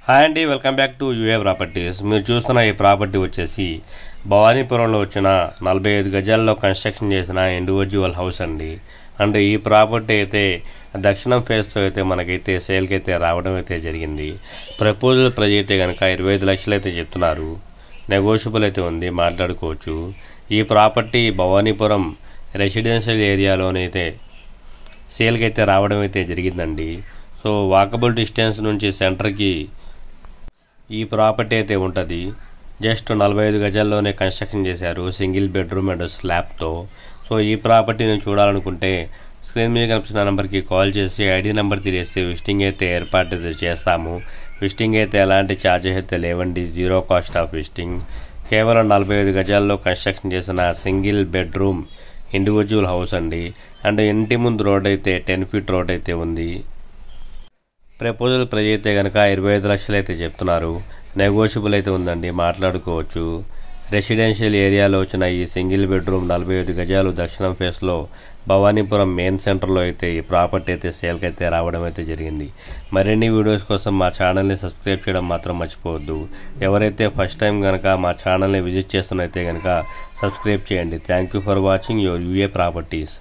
Hi అండి, welcome back to UA properties. మీరు చూస్తున్న ఈ ప్రాపర్టీ వచ్చేసి భవానీపురంలో వచ్చిన 45 గజాల్లో కన్స్ట్రక్షన్ చేసిన ఇండివిజువల్ హౌస్ అండి. అంటే ఈ ప్రాపర్టీ అయితే దక్షిణం ఫేస్తో అయితే మనకైతే సేల్కి అయితే రావడం అయితే జరిగింది. ప్రపోజల్ ప్రైస్ అయితే కనుక 25 లక్షలు అయితే చెప్తున్నారు. నెగోషియబుల్ అయితే ఉంది, మాట్లాడుకోవచ్చు. ఈ ప్రాపర్టీ భవానీపురం రెసిడెన్షియల్ ఏరియాలోనైతే సేల్కి అయితే రావడం అయితే జరిగిందండి. సో వాకబుల్ డిస్టెన్స్ నుంచి సెంటర్కి ఈ ప్రాపర్టీ అయితే ఉంటుంది. జస్ట్ 45 గజాల్లోనే కన్స్ట్రక్షన్ చేశారు, సింగిల్ బెడ్రూమ్ అండ్ స్లాబ్తో. సో ఈ ప్రాపర్టీని చూడాలనుకుంటే స్క్రీన్ మీద కనిపిస్తున్న నెంబర్కి కాల్ చేసి ఐడి నెంబర్ తెలియస్తే విజిటింగ్ అయితే ఏర్పాటు అయితే చేస్తాము. విజిటింగ్ అయితే ఎలాంటి ఛార్జెస్ అయితే లేవండి, జీరో కాస్ట్ ఆఫ్ విజిటింగ్. కేవలం 45 గజాల్లో కన్స్ట్రక్షన్ చేసిన సింగిల్ బెడ్రూమ్ ఇండివిజువల్ హౌస్ అండి. అండ్ ఇంటి ముందు రోడ్ అయితే 10 ఫీట్ రోడ్ అయితే ఉంది. ప్రపోజల్ ప్రైస్ అయితే కనుక 25 లక్షలు అయితే చెప్తున్నారు. నెగోషియబుల్ అయితే ఉందండి, మాట్లాడుకోవచ్చు. రెసిడెన్షియల్ ఏరియాలో వచ్చిన ఈ సింగిల్ బెడ్రూమ్ 45 గజాలు దక్షిణం ఫేస్లో భవానీపురం మెయిన్ సెంటర్లో అయితే ఈ ప్రాపర్టీ అయితే సేల్కి అయితే రావడం అయితే జరిగింది. మరిన్ని వీడియోస్ కోసం మా ఛానల్ని సబ్స్క్రైబ్ చేయడం మాత్రం మర్చిపోవద్దు. ఎవరైతే ఫస్ట్ టైం కనుక మా ఛానల్ని విజిట్ చేస్తున్నైతే కనుక సబ్స్క్రైబ్ చేయండి. Thank you for watching your UA properties.